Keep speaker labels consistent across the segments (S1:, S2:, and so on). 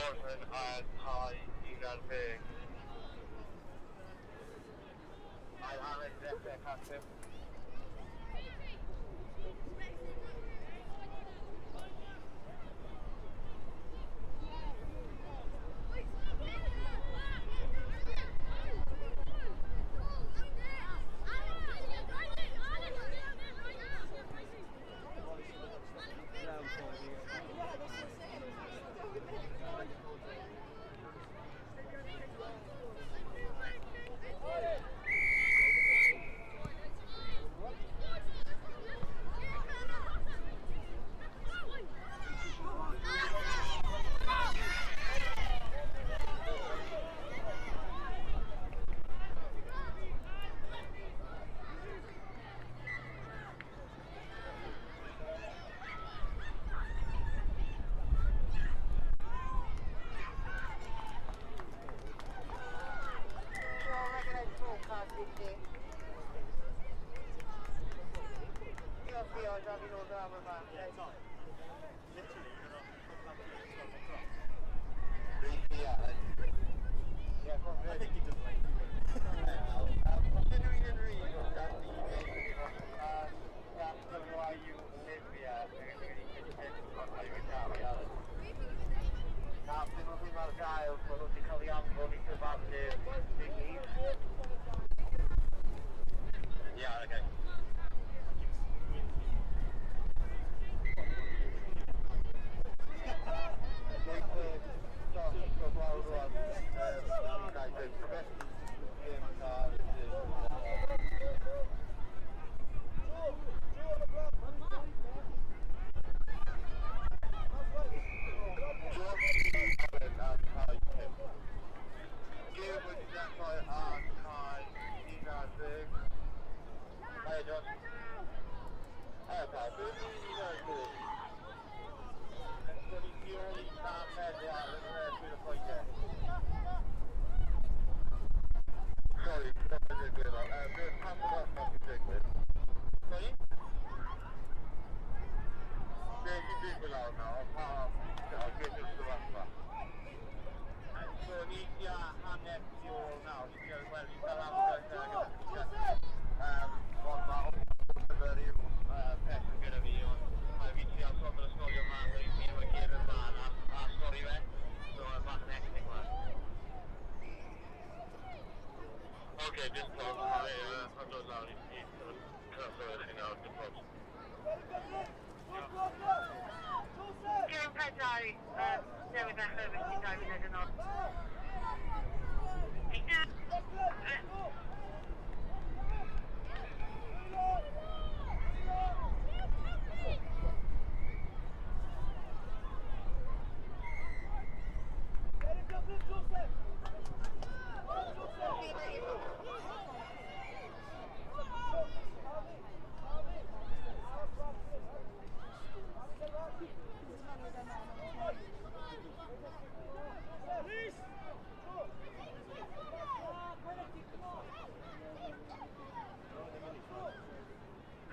S1: Northern and High Egan Big. I haven't left that custom.
S2: I think he does like
S1: Considering the reason that the nation of capital YU Libya Captain of un argael sono di caliango di kebabne thingies. Yeah, okay. Okay, just talk about it. I'm not allowed to anything out of the pubs.
S3: Kieran Pedro, Sarah Becker, Richie David Edenor.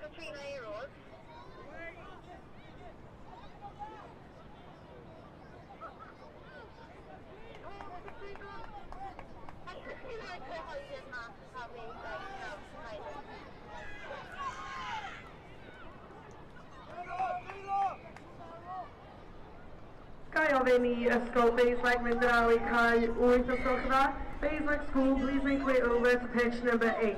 S3: Katrina Eros.
S4: Gai ofyn I ysgol Baselig mynd ar ôl I cael 8 o sylchfa. Baselig School, please make way over to pitch number 8.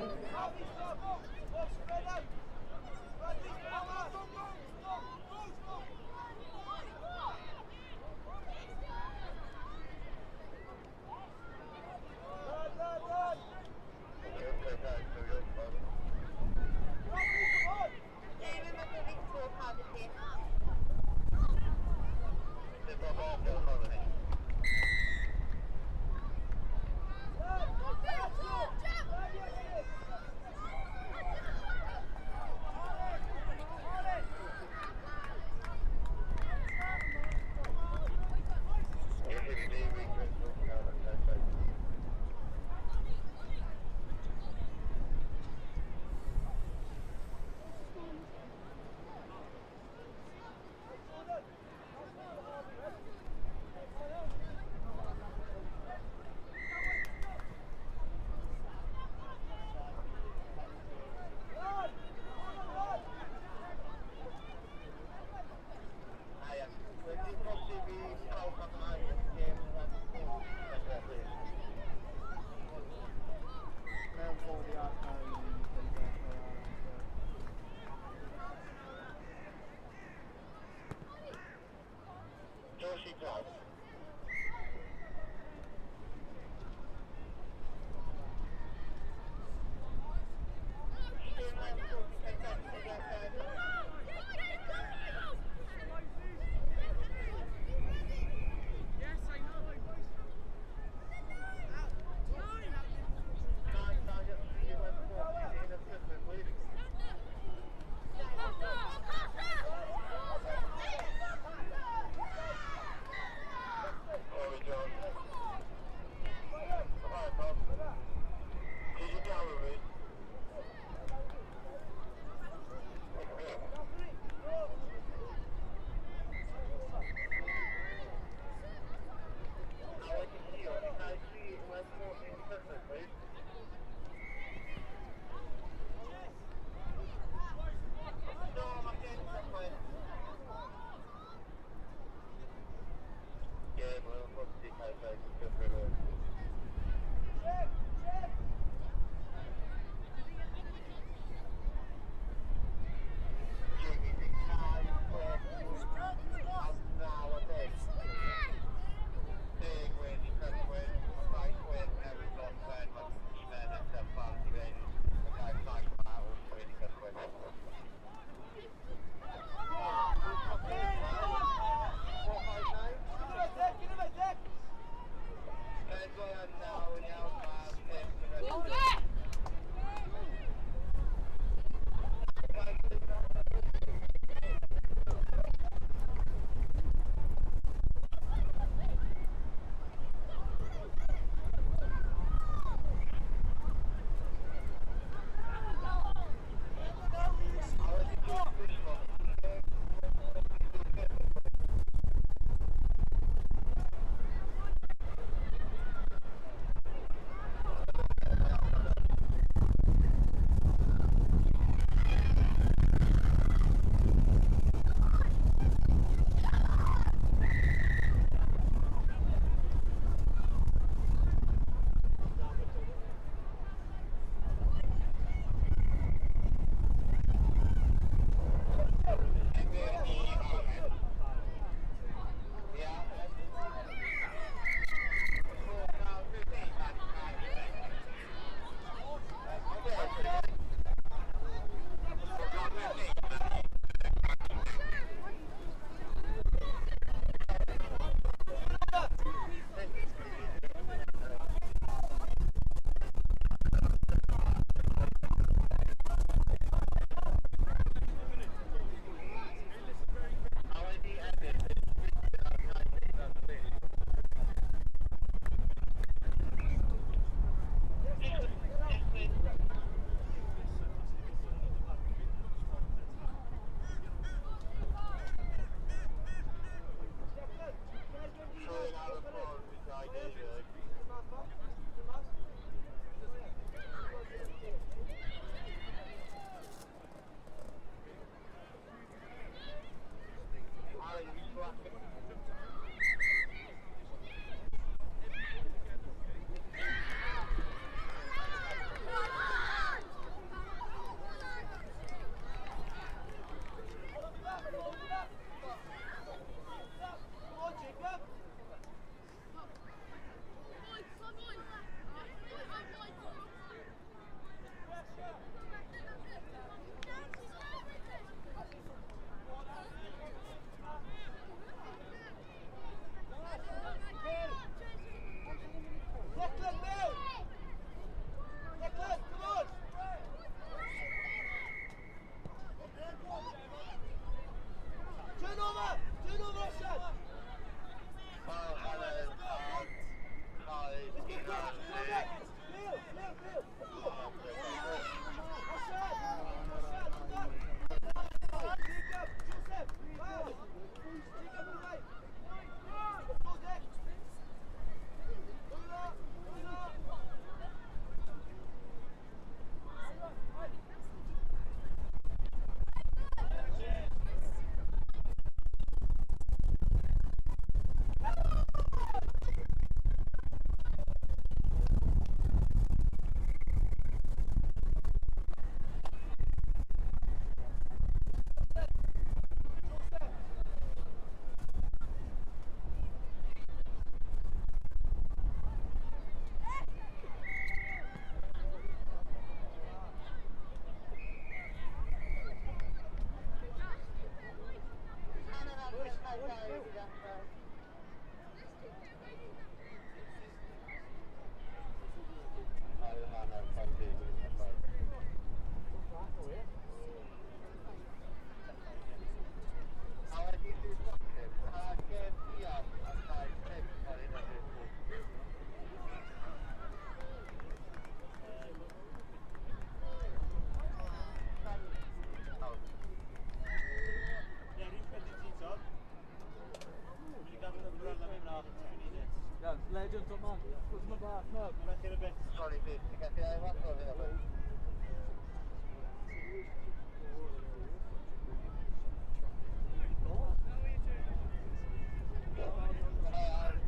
S2: Legend, top man. Put some back. No, back in a bit.
S1: Sorry, dude. You got the eye one or the other?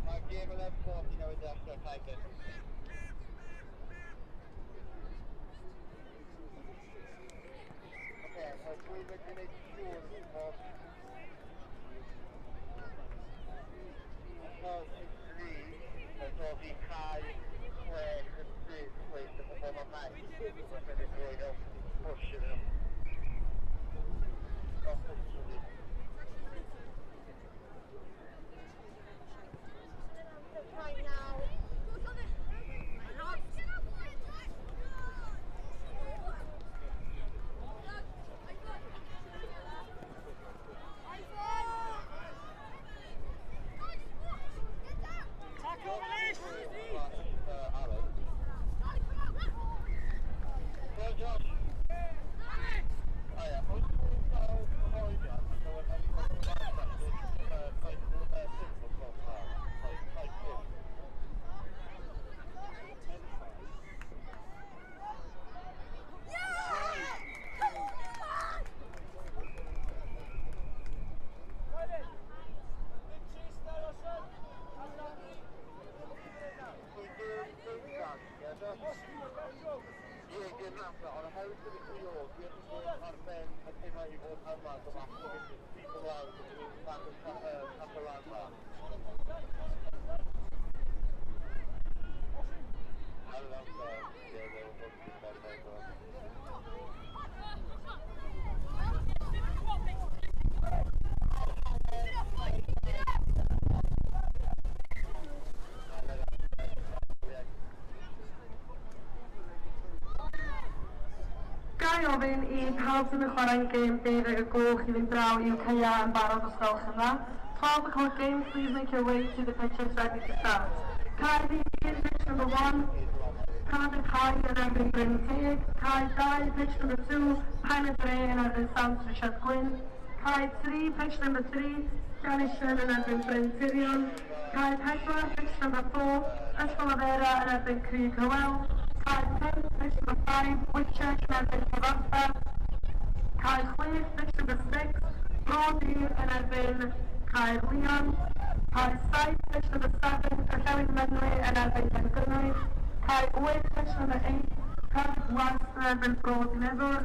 S1: My game 11:40, you know, is after I take it. Okay, so we were going to sure of 43, so the Kai where the place the performer might be going up, pushing them.
S3: Right now.
S4: Ofyn I pawb sydd yn chwarae'n gêm 12 y goch I fynd draw i'w caia yn barod os gwelwch yn dda. 12 o'clock game, please make your way to the pitches ready to start. Cai fi in pitch number 1, Canada Cai yn erbyn Bryn Teg. Cai 2, pitch number 2, Pen Dre yn erbyn Sant Richard Gwyn. Cai 3, pitch number 3, Janishan yn erbyn Bryn Tirion. Cai 4, pitch number 4, Ysgol Afera yn erbyn Crug Hywel. Cai 5, pitch number 5, Whitchurch yn erbyn Cyfarthfa. Cai 6, pitch number 6, Broadview yn erbyn Cae Leon. Cae 7, pitch number 7, Gorllewin Menwy yn erbyn Llangryni. Cae 8, pitch number 8, Cardiff West yn erbyn Bro Dineddwr.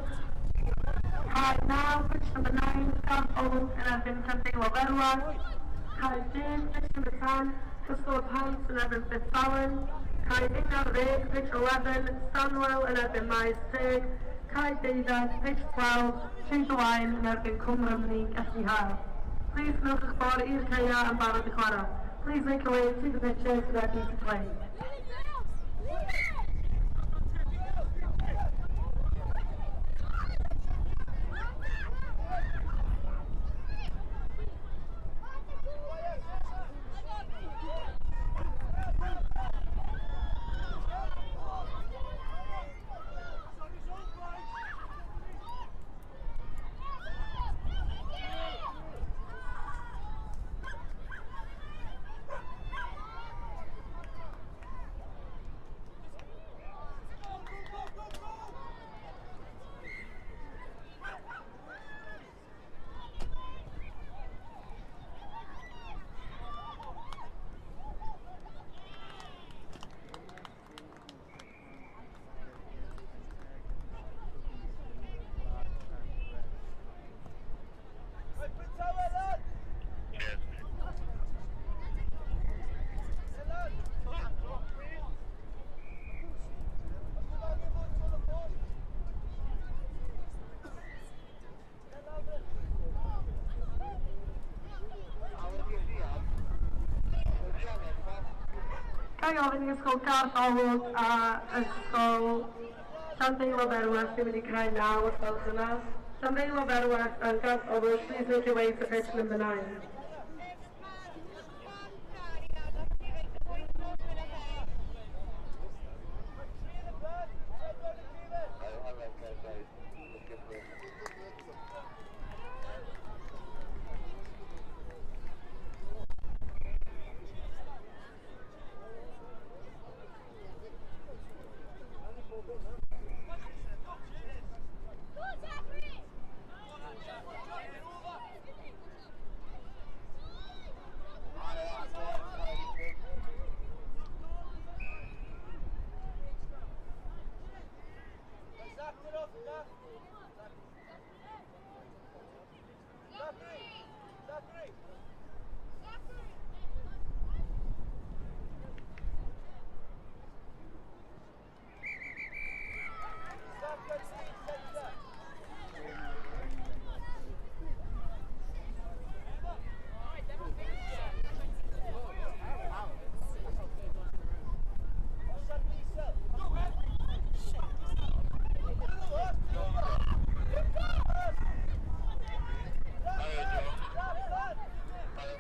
S4: Cae 9, pitch number 9, Garth Owen yn erbyn Llandeilo Ferwach. Cae 10, pitch number 10, Cysgol Pants yn erbyn Bithfallen. Cae 11, pitch 11, Stanwell yn erbyn Maes Teg. Cae 12, pitch 12, Treat Owain yn erbyn Cwm Rymni, Gelli Har. Please wnewch eich ffordd i'r caeau yn barod i chwarae. Please make your way to the pitches ready to play. Cae ofyn i ysgol Garth Olwg a ysgol Llandeilo Ferwach sy'n mynd i creu 9 wrth gwrs yna. Llandeilo Ferwach and Garth Olwg, please make your way to pitch number 9.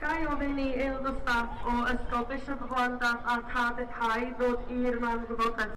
S4: Cae ofyn i aelod o staff o ysgol Bishop of Llandaff a Cardiff High ddod i'r mewn gwybodaeth.